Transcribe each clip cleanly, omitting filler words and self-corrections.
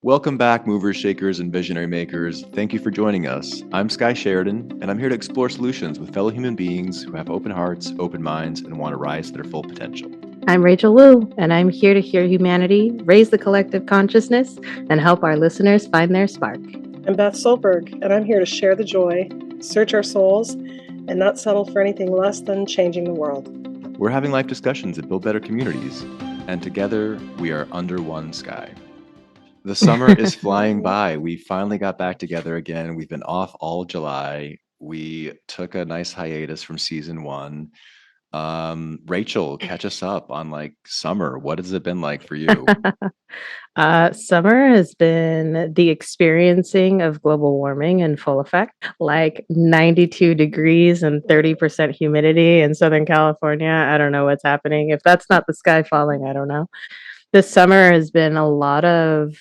Welcome back, movers, shakers, and visionary makers. Thank you for joining us. I'm Sky Sheridan, and I'm here to explore solutions with fellow human beings who have open hearts, open minds, and want to rise to their full potential. I'm Rachel Wu, and I'm here to hear humanity, raise the collective consciousness, and help our listeners find their spark. I'm Beth Solberg, and I'm here to share the joy, search our souls, and not settle for anything less than changing the world. We're having life discussions that build better communities, and together we are under one sky. The summer is flying by. We finally got back together again. We've been off all July. We took a nice hiatus from season one. Rachel, catch us up on summer. What has it been like for you? Summer has been the experiencing of global warming in full effect, like 92 degrees and 30% humidity in Southern California. I don't know what's happening. If that's not the sky falling, I don't know. This summer has been a lot of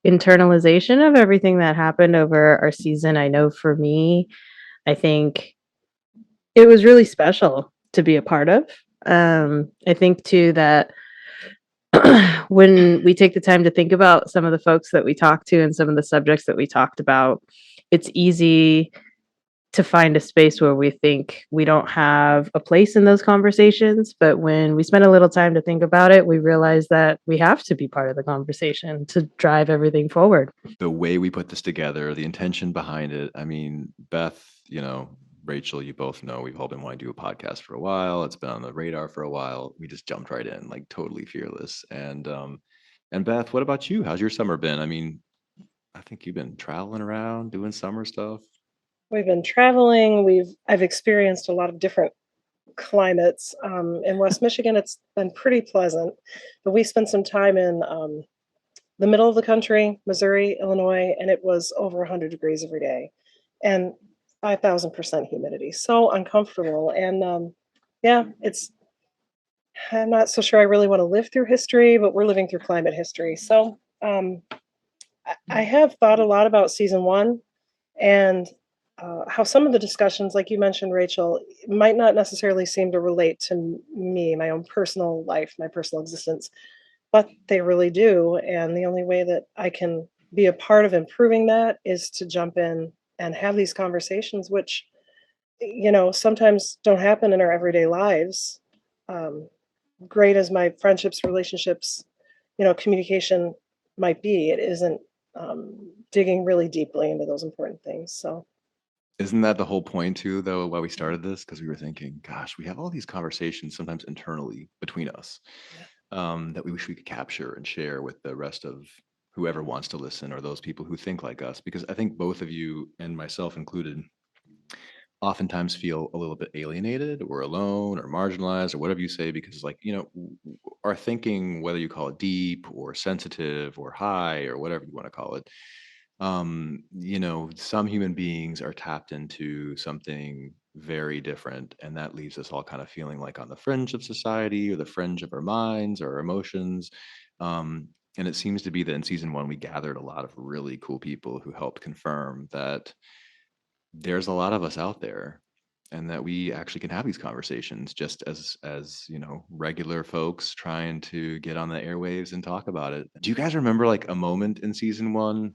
internalization of everything that happened over our season. I know for me, I think it was really special to be a part of. I think too that when we take the time to think about some of the folks that we talked to and some of the subjects that we talked about, it's easy to find a space where we think we don't have a place in those conversations. But when we spend a little time to think about it, we realize that we have to be part of the conversation to drive everything forward. The way we put this together, the intention behind it. I mean, Beth, Rachel, you both know we've all been wanting to do a podcast for a while. It's been on the radar for a while. We just jumped right in, like totally fearless. And Beth, what about you? How's your summer been? I mean, I think you've been traveling around doing summer stuff. We've been traveling. I've experienced a lot of different climates. In West Michigan, it's been pretty pleasant, but we spent some time in the middle of the country, Missouri, Illinois, and it was over 100 degrees every day, and 5,000% humidity. So uncomfortable. And I'm not so sure I really want to live through history, but we're living through climate history. So I have thought a lot about season one and how some of the discussions, like you mentioned, Rachel, might not necessarily seem to relate to me, my own personal life, my personal existence, but they really do. And the only way that I can be a part of improving that is to jump in and have these conversations, which, sometimes don't happen in our everyday lives. Great as my friendships, relationships, communication might be, it isn't digging really deeply into those important things. So Isn't that the whole point too, though, why we started this? Because we were thinking, gosh, we have all these conversations sometimes internally between us that we wish we could capture and share with the rest of whoever wants to listen or those people who think like us. Because I think both of you and myself included oftentimes feel a little bit alienated or alone or marginalized or whatever you say, because our thinking, whether you call it deep or sensitive or high or whatever you want to call it, some human beings are tapped into something very different, and that leaves us all kind of feeling like on the fringe of society or the fringe of our minds or our emotions. And it seems to be that in season one we gathered a lot of really cool people who helped confirm that there's a lot of us out there and that we actually can have these conversations just as regular folks trying to get on the airwaves and talk about it. Do you guys remember like a moment in season one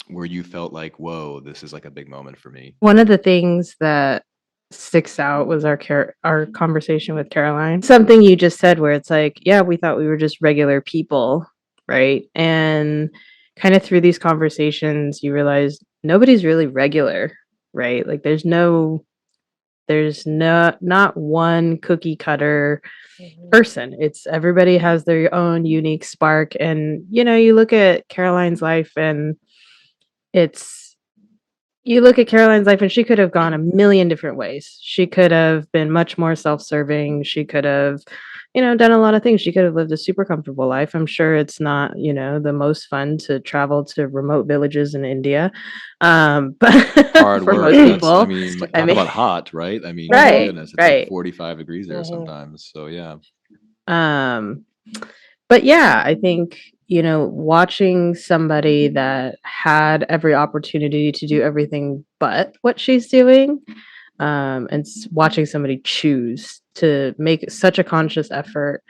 where you felt like, whoa, this is like a big moment for me? One of the things that sticks out was our conversation with Caroline. Something you just said where it's like, yeah, we thought we were just regular people, right? And kind of through these conversations, you realize nobody's really regular, right? Like there's not one cookie cutter person. It's everybody has their own unique spark. And you look at Caroline's life and she could have gone a million different ways. She could have been much more self-serving. She could have, done a lot of things. She could have lived a super comfortable life. I'm sure it's not, the most fun to travel to remote villages in India. But hard for work. most people, Talk about hot, right? I mean, right, goodness, it's right. like 45 degrees there sometimes. So yeah. But yeah, I think, watching somebody that had every opportunity to do everything but what she's doing, and watching somebody choose to make such a conscious effort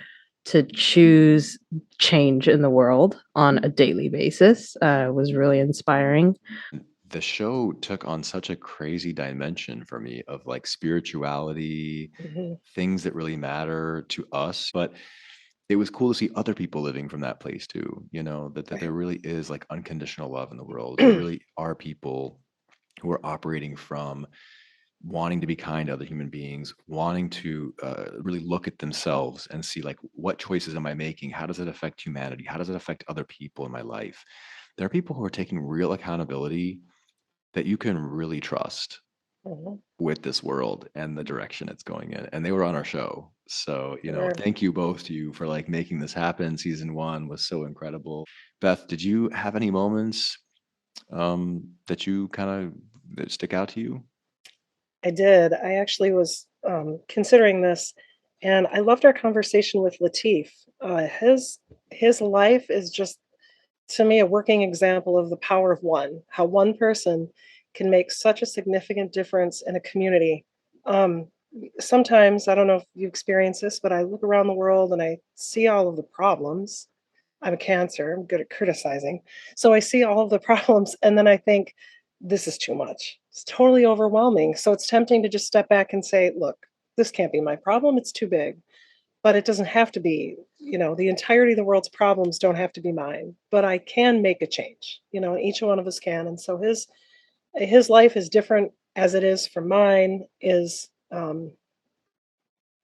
to choose change in the world on a daily basis was really inspiring. The show took on such a crazy dimension for me of like spirituality, Mhm. things that really matter to us. But it was cool to see other people living from that place too, that there Right. really is like unconditional love in the world. There really are people who are operating from wanting to be kind to other human beings, wanting to really look at themselves and see like what choices am I making? How does it affect humanity? How does it affect other people in my life? There are people who are taking real accountability that you can really trust Mhm. with this world and the direction it's going in. And they were on our show. So, Sure. thank you both to you for like making this happen. Season one was so incredible. Beth, did you have any moments that you kind of that stick out to you? I did. I actually was considering this, and I loved our conversation with Latif. His life is just, to me, a working example of the power of one. How one person can make such a significant difference in a community. Um, Sometimes I don't know if you experience this, but I look around the world and I see all of the problems. I'm a Cancer. I'm good at criticizing. So I see all of the problems and then I think, this is too much. It's totally overwhelming. So it's tempting to just step back and say, look, this can't be my problem. It's too big. But it doesn't have to be, the entirety of the world's problems don't have to be mine. But I can make a change, and each one of us can. And so his life is different as it is from mine, is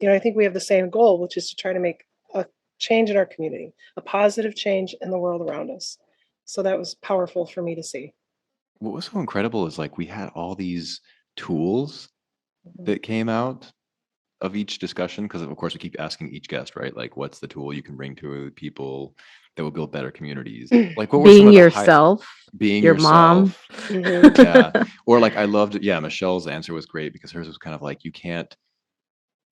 I think we have the same goal, which is to try to make a change in our community, a positive change in the world around us. So that was powerful for me to see. What was so incredible is like we had all these tools Mhm. that came out of each discussion because of course we keep asking each guest, right? Like what's the tool you can bring to people that will build better communities? Like what were some Being of the yourself, being your mom. yourself? Mhm. Yeah. Or like I loved yeah, Michelle's answer was great because hers was kind of like you can't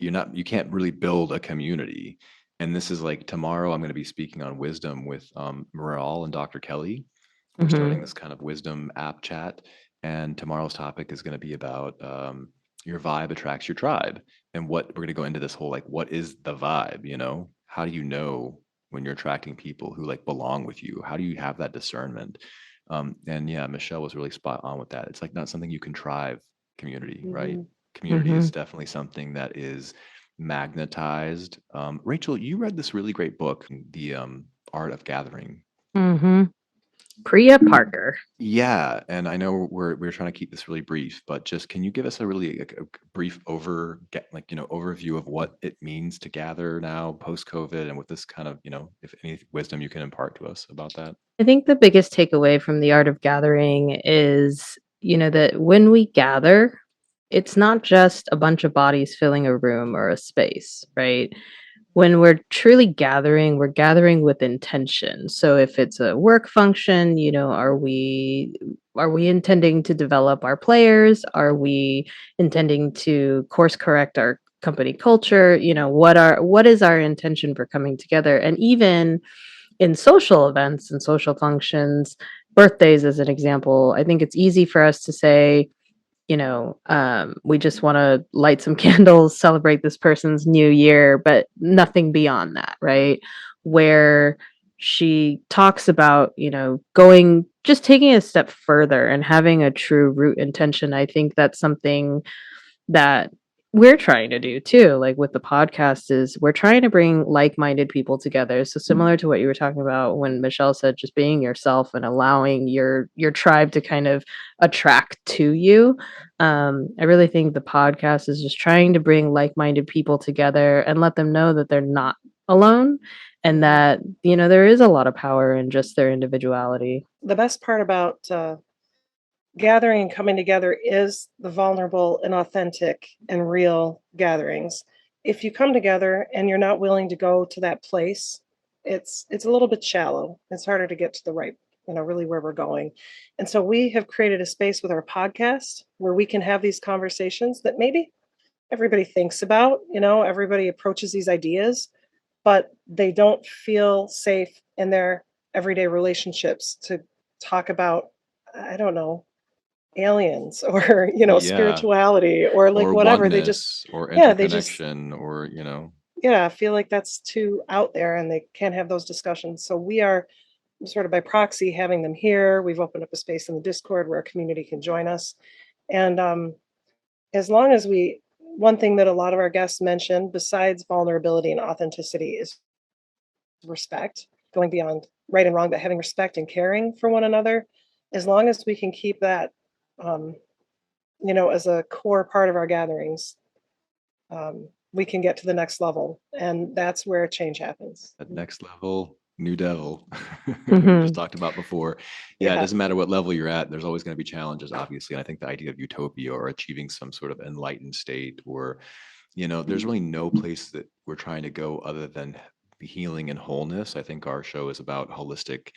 really build a community. And this is like tomorrow I'm going to be speaking on wisdom with Moral and Dr. Kelly. We're starting Mhm. this kind of wisdom app chat, and tomorrow's topic is going to be about your vibe attracts your tribe, and what we're going to go into this whole like what is the vibe? How do you know when you're attracting people who like belong with you? How do you have that discernment? And yeah, Michelle was really spot on with that. It's like not something you contrive community, right? Mhm. Community is Mhm. definitely something that is magnetized. Rachel, you read this really great book, The Art of Gathering. Mhm. Priya Parker. Yeah, and I know we're trying to keep this really brief, but just can you give us a really like, a brief overview of what it means to gather now post COVID and with this kind of if any wisdom you can impart to us about that? I think the biggest takeaway from the art of gathering is, that when we gather, it's not just a bunch of bodies filling a room or a space, right? When we're truly gathering, we're gathering with intention. So if it's a work function, are we intending to develop our players? Are we intending to course correct our company culture? What is our intention for coming together? And even in social events and social functions, birthdays as an example, I think it's easy for us to say, we just want to light some candles, celebrate this person's new year, but nothing beyond that, right? Where she talks about, just taking a step further and having a true root intention. I think that's something that we're trying to do too, like with the podcast, is we're trying to bring like-minded people together. So similar to what you were talking about when Michelle said just being yourself and allowing your tribe to kind of attract to you. I really think the podcast is just trying to bring like-minded people together and let them know that they're not alone and Mhm. that, there is a lot of power in just their individuality. The best part about gathering and coming together is the vulnerable and authentic and real gatherings. If you come together and you're not willing to go to that place, it's a little bit shallow. It's harder to get to the right, really where we're going. And so we have created a space with our podcast where we can have these conversations that maybe everybody thinks about, everybody approaches these ideas, but they don't feel safe in their everyday relationships to talk about, I don't know, aliens or Yeah. spirituality or like Or whatever. They just, oneness or yeah, they just, interconnection or yeah, feel like that's too out there and they can't have those discussions. So we are sort of by proxy having them here. We've opened up a space in the Discord where a community can join us. And as long as one thing that a lot of our guests mentioned, besides vulnerability and authenticity, is respect, going beyond right and wrong, but having respect and caring for one another. As long as we can keep that, um, as a core part of our gatherings, we can get to the next level. And that's where change happens. That next level, new devil, we just Hmm. talked about before. Yeah, it Yeah. doesn't matter what level you're at, there's always going to be challenges, obviously. And I think the idea of utopia or achieving some sort of enlightened state, or, there's really no place that we're trying to go other than healing and wholeness. I think our show is about holistic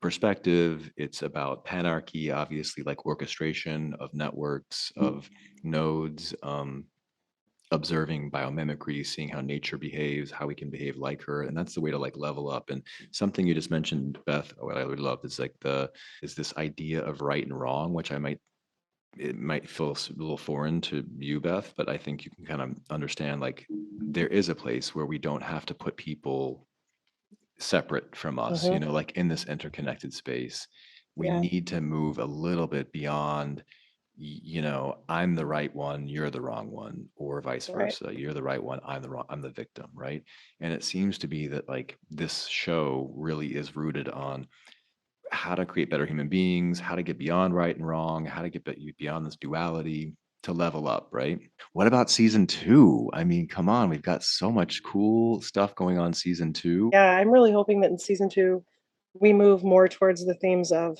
perspective. It's about panarchy, obviously, like orchestration of networks, of nodes, observing biomimicry, seeing how nature behaves, how we can behave like her. And that's the way to like level up. And something you just mentioned, Beth, what I would love is like is this idea of right and wrong, which it might feel a little foreign to you, Beth, but I think you can kind of understand like there is a place where we don't have to put people separate from us, Hmm. like in this interconnected space. We Yeah. need to move a little bit beyond, I'm the right one, you're the wrong one, or vice Right. versa. You're the right one, I'm the victim, right? And it seems to be that like this show really is rooted on how to create better human beings, how to get beyond right and wrong, how to get beyond this duality to level up, right? What about season two? I mean, come on, we've got so much cool stuff going on season two. Yeah. I'm really hoping that in season two, we move more towards the themes of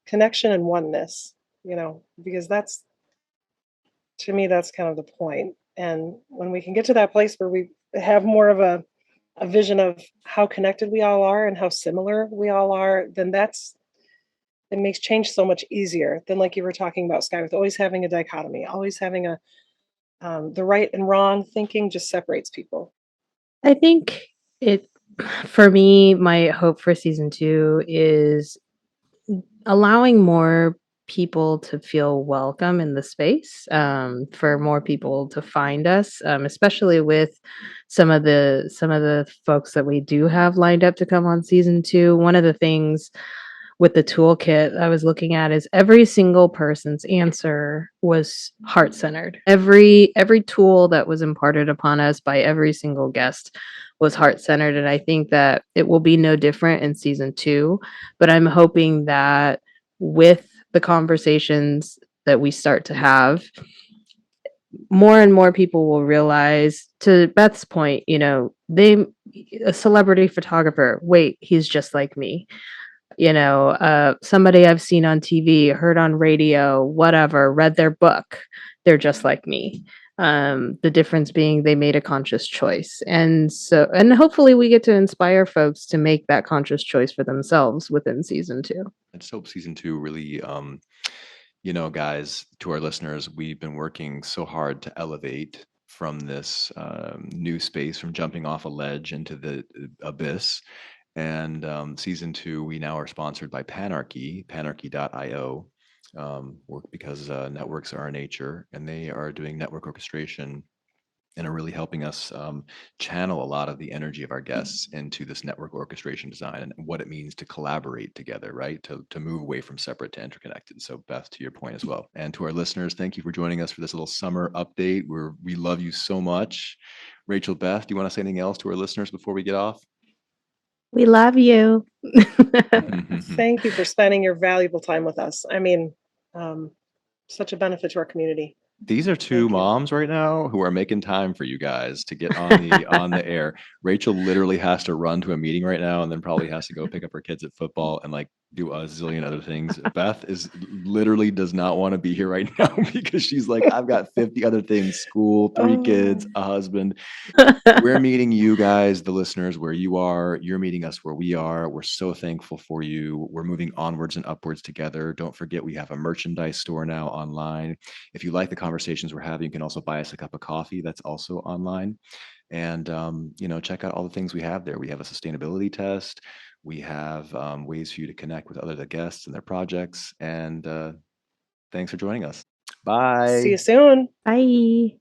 connection and oneness, because to me, that's kind of the point. And when we can get to that place where we have more of a vision of how connected we all are and how similar we all are, then it makes change so much easier than like you were talking about, Sky, with always having a dichotomy, always having the right and wrong thinking just separates people. I think it, for me, my hope for season two is allowing more people to feel welcome in the space, for more people to find us, especially with some of the folks that we do have lined up to come on season two. One of the things with the toolkit I was looking at is every single person's answer was heart centered. Every tool that was imparted upon us by every single guest was heart centered, and I think that it will be no different in season two. But I'm hoping that with the conversations that we start to have, more and more people will realize, to Beth's point, a celebrity photographer, wait, he's just like me. Somebody I've seen on TV, heard on radio, whatever, read their book, they're just like me. The difference being they made a conscious choice. And hopefully we get to inspire folks to make that conscious choice for themselves within season two. I just hope season two really, guys, to our listeners, we've been working so hard to elevate from this new space, from jumping off a ledge into the abyss. And season two, we now are sponsored by Panarchy, panarchy.io, because networks are our nature, and they are doing network orchestration and are really helping us channel a lot of the energy of our guests into this network orchestration design and what it means to collaborate together, right? To move away from separate to interconnected. So Beth, to your point as well. And to our listeners, thank you for joining us for this little summer update. We love you so much. Rachel, Beth, do you want to say anything else to our listeners before we get off? We love you. Thank you for spending your valuable time with us. I mean, um, such a benefit to our community. These are two Thank you. moms right now who are making time for you guys to get on the air. Rachel literally has to run to a meeting right now and then probably has to go pick up her kids at football and like do a zillion other things. Beth is literally does not want to be here right now because she's like, I've got 50 other things, school, 3 kids, Oh, a husband. We're meeting you guys, the listeners, where you are. You're meeting us where we are. We're so thankful for you. We're moving onwards and upwards together. Don't forget, we have a merchandise store now online. If you like the conversations we're having, you can also buy us a cup of coffee. That's also online. And, check out all the things we have there. We have a sustainability test. We have ways for you to connect with other guests and their projects. And thanks for joining us. see Bye. you soon. Bye.